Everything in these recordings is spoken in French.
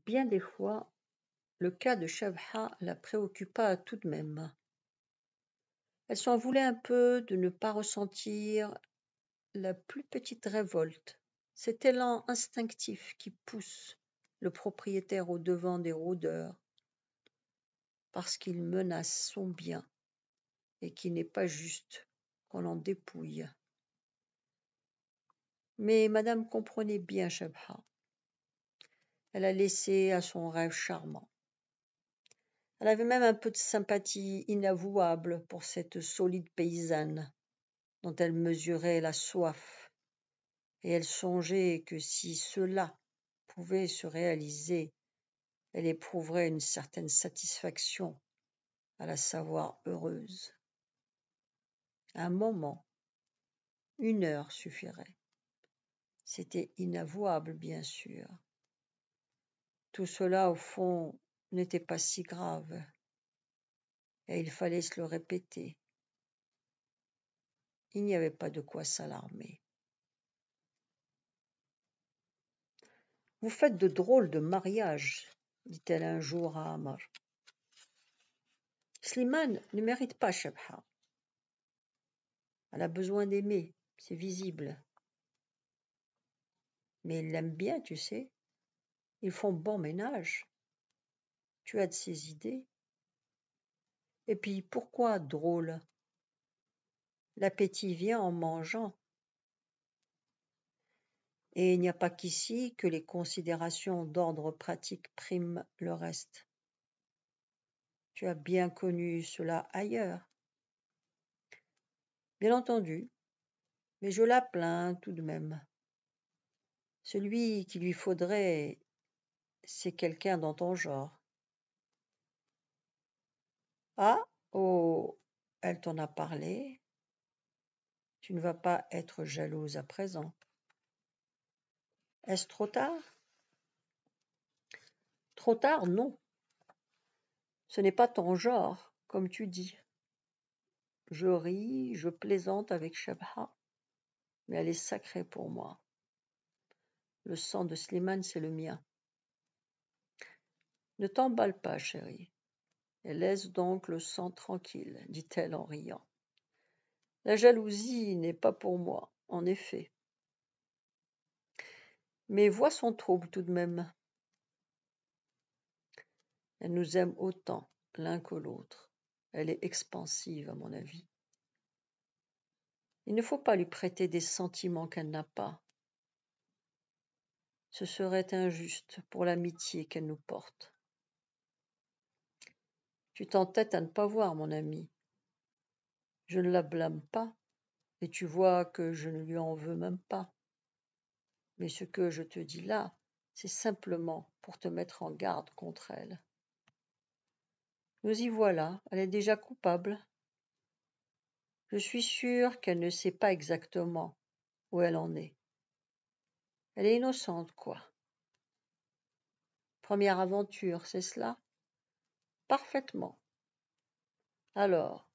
Bien des fois, le cas de Shabha la préoccupa tout de même. Elle s'en voulait un peu de ne pas ressentir la plus petite révolte, cet élan instinctif qui pousse le propriétaire au-devant des rôdeurs, parce qu'il menace son bien et qu'il n'est pas juste qu'on l'en dépouille. Mais madame comprenait bien Shabha. Elle la laissait à son rêve charmant. Elle avait même un peu de sympathie inavouable pour cette solide paysanne dont elle mesurait la soif, et elle songeait que si cela pouvait se réaliser, elle éprouverait une certaine satisfaction à la savoir heureuse. Un moment, 1 heure suffirait. C'était inavouable, bien sûr. Tout cela, au fond, n'était pas si grave, et il fallait se le répéter. Il n'y avait pas de quoi s'alarmer. « Vous faites de drôles de mariages, dit-elle un jour à Amar. Slimane ne mérite pas Shabha. Elle a besoin d'aimer, c'est visible. Mais il l'aime bien, tu sais. Ils font bon ménage. Tu as de ces idées. Et puis, pourquoi drôle? L'appétit vient en mangeant. Et il n'y a pas qu'ici que les considérations d'ordre pratique priment le reste. Tu as bien connu cela ailleurs. Bien entendu, mais je la plains tout de même. Celui qu'il lui faudrait, c'est quelqu'un dans ton genre. Ah, oh, elle t'en a parlé. Tu ne vas pas être jalouse à présent. Est-ce trop tard? Trop tard, non. Ce n'est pas ton genre, comme tu dis. Je ris, je plaisante avec Shabha, mais elle est sacrée pour moi. Le sang de Slimane, c'est le mien. Ne t'emballe pas, chérie, et laisse donc le sang tranquille, dit-elle en riant. La jalousie n'est pas pour moi, en effet. Mais vois son trouble tout de même. Elle nous aime autant l'un que l'autre. Elle est expansive, à mon avis. Il ne faut pas lui prêter des sentiments qu'elle n'a pas. Ce serait injuste pour l'amitié qu'elle nous porte. Tu t'entêtes à ne pas voir, mon ami. Je ne la blâme pas, et tu vois que je ne lui en veux même pas. Mais ce que je te dis là, c'est simplement pour te mettre en garde contre elle. Nous y voilà, elle est déjà coupable. Je suis sûre qu'elle ne sait pas exactement où elle en est. Elle est innocente, quoi. Première aventure, c'est cela? Parfaitement. Alors,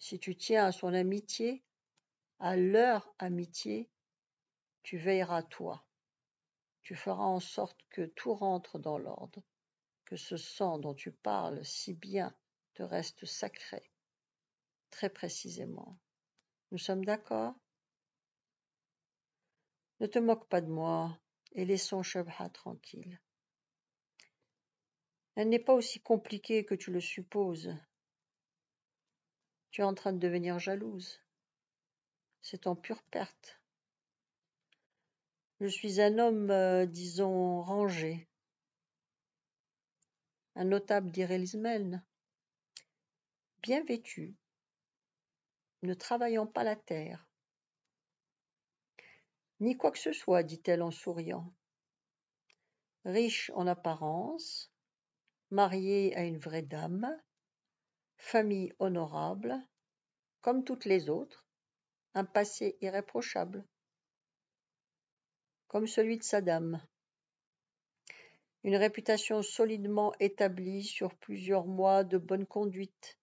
si tu tiens à son amitié, à leur amitié, tu veilleras toi. Tu feras en sorte que tout rentre dans l'ordre, que ce sang dont tu parles si bien te reste sacré, très précisément. Nous sommes d'accord? Ne te moque pas de moi et laissons Shabha tranquille. Elle n'est pas aussi compliquée que tu le supposes. Tu es en train de devenir jalouse. C'est en pure perte. Je suis un homme, disons, rangé. Un notable dirait Lismel, bien vêtu, ne travaillant pas la terre. Ni quoi que ce soit, dit-elle en souriant. Riche en apparence, marié à une vraie dame, famille honorable, comme toutes les autres, un passé irréprochable, comme celui de sa dame. Une réputation solidement établie sur plusieurs mois de bonne conduite.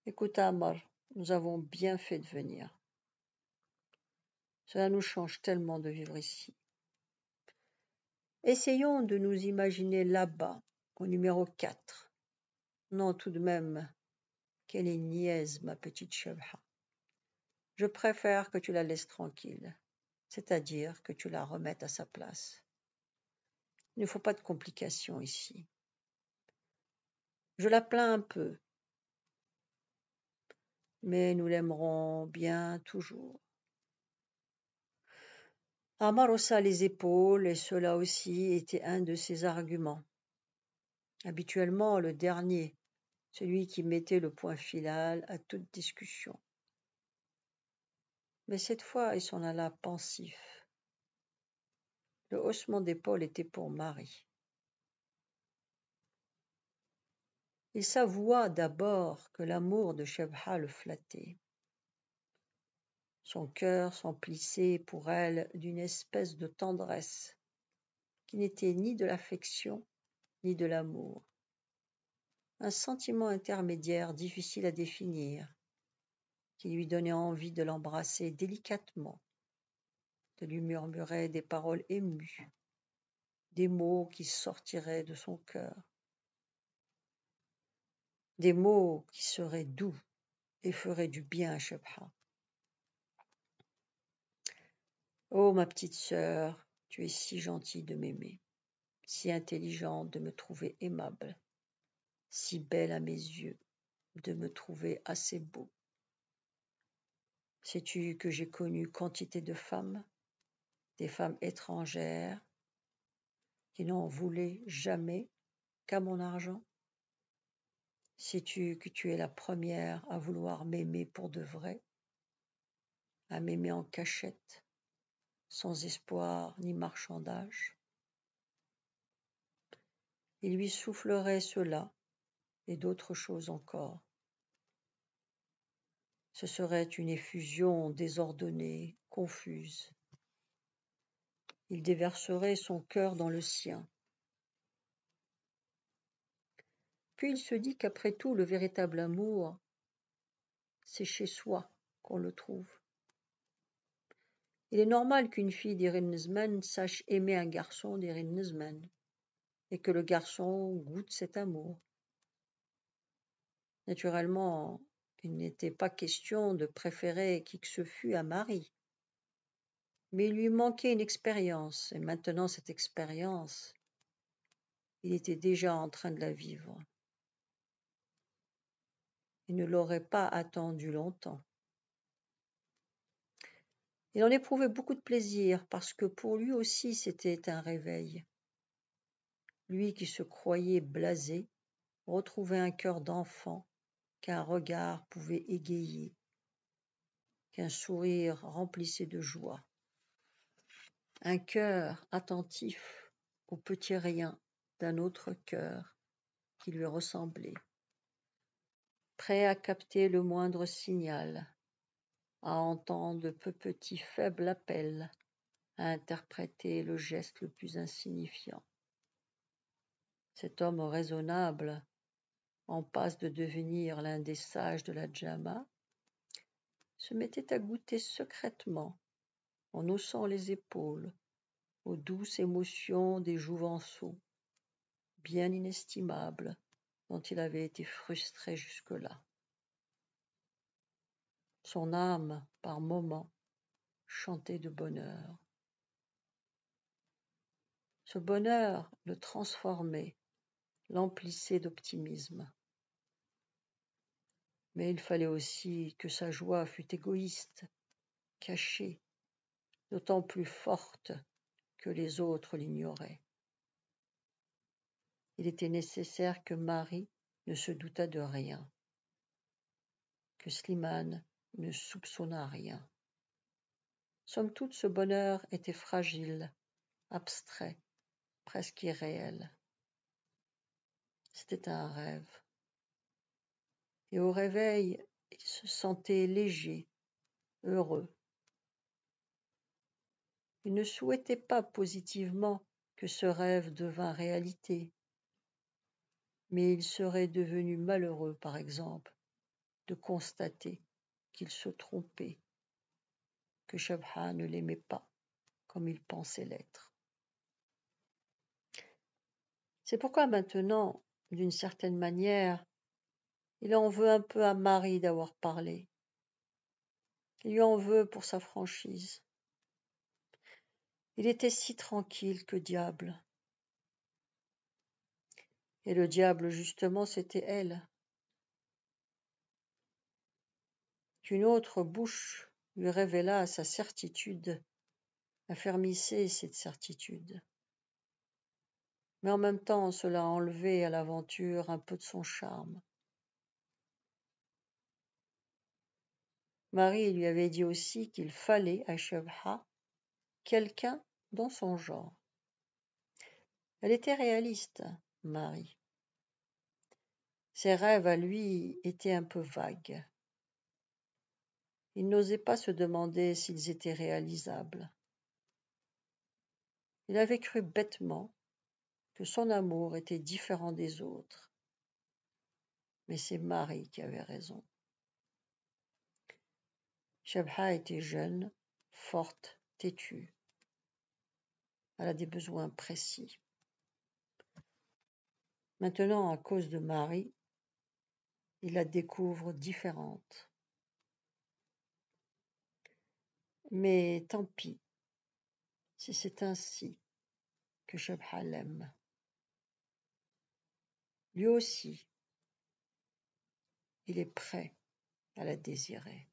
Écoute, Amar, nous avons bien fait de venir. Cela nous change tellement de vivre ici. Essayons de nous imaginer là-bas, au numéro 4. Non, tout de même, quelle est niaise, ma petite Shebha. Je préfère que tu la laisses tranquille, c'est-à-dire que tu la remettes à sa place. Il ne faut pas de complications ici. Je la plains un peu, mais nous l'aimerons bien toujours. Amar haussa les épaules et cela aussi était un de ses arguments. Habituellement le dernier, celui qui mettait le point final à toute discussion. Mais cette fois il s'en alla pensif. Le haussement d'épaule était pour Marie. Il s'avoua d'abord que l'amour de Shebha le flattait. Son cœur s'emplissait pour elle d'une espèce de tendresse qui n'était ni de l'affection ni de l'amour. Un sentiment intermédiaire difficile à définir, qui lui donnait envie de l'embrasser délicatement, de lui murmurer des paroles émues, des mots qui sortiraient de son cœur, des mots qui seraient doux et feraient du bien à Shebha. Oh, ma petite sœur, tu es si gentille de m'aimer, si intelligente de me trouver aimable, si belle à mes yeux de me trouver assez beau. Sais-tu que j'ai connu quantité de femmes, des femmes étrangères, qui n'en voulaient jamais qu'à mon argent? Sais-tu que tu es la première à vouloir m'aimer pour de vrai, à m'aimer en cachette, sans espoir ni marchandage? Il lui soufflerait cela et d'autres choses encore. Ce serait une effusion désordonnée, confuse. Il déverserait son cœur dans le sien. Puis il se dit qu'après tout, le véritable amour, c'est chez soi qu'on le trouve. Il est normal qu'une fille d'Irin Nizman sache aimer un garçon d'Irin Nizman et que le garçon goûte cet amour. Naturellement, il n'était pas question de préférer qui que ce fût à Marie. Mais il lui manquait une expérience, et maintenant cette expérience, il était déjà en train de la vivre. Il ne l'aurait pas attendu longtemps. Il en éprouvait beaucoup de plaisir parce que pour lui aussi c'était un réveil. Lui qui se croyait blasé retrouvait un cœur d'enfant qu'un regard pouvait égayer, qu'un sourire remplissait de joie. Un cœur attentif aux petits riens d'un autre cœur qui lui ressemblait, prêt à capter le moindre signal, à entendre le petit faible appel, à interpréter le geste le plus insignifiant. Cet homme raisonnable, en passe de devenir l'un des sages de la Djama, se mettait à goûter secrètement, en haussant les épaules, aux douces émotions des jouvenceaux, bien inestimables, dont il avait été frustré jusque-là. Son âme, par moments, chantait de bonheur. Ce bonheur le transformait, l'emplissait d'optimisme. Mais il fallait aussi que sa joie fût égoïste, cachée, d'autant plus forte que les autres l'ignoraient. Il était nécessaire que Marie ne se doutât de rien, que Slimane ne soupçonnât rien. Somme toute, ce bonheur était fragile, abstrait, presque irréel. C'était un rêve. Et au réveil, il se sentait léger, heureux. Il ne souhaitait pas positivement que ce rêve devînt réalité, mais il serait devenu malheureux, par exemple, de constater qu'il se trompait, que Shebha ne l'aimait pas comme il pensait l'être. C'est pourquoi maintenant, d'une certaine manière, il en veut un peu à Marie d'avoir parlé. Il lui en veut pour sa franchise. Il était si tranquille, que diable. Et le diable, justement, c'était elle. Qu'une autre bouche lui révéla sa certitude, affermissait cette certitude. Mais en même temps, cela enlevait à l'aventure un peu de son charme. Marie lui avait dit aussi qu'il fallait à Shebha quelqu'un dans son genre. Elle était réaliste, Marie. Ses rêves à lui étaient un peu vagues. Il n'osait pas se demander s'ils étaient réalisables. Il avait cru bêtement que son amour était différent des autres. Mais c'est Marie qui avait raison. Shebha était jeune, forte, têtue. Elle a des besoins précis. Maintenant, à cause de Marie, il la découvre différente. Mais tant pis, si c'est ainsi que Shebha l'aime. Lui aussi, il est prêt à la désirer.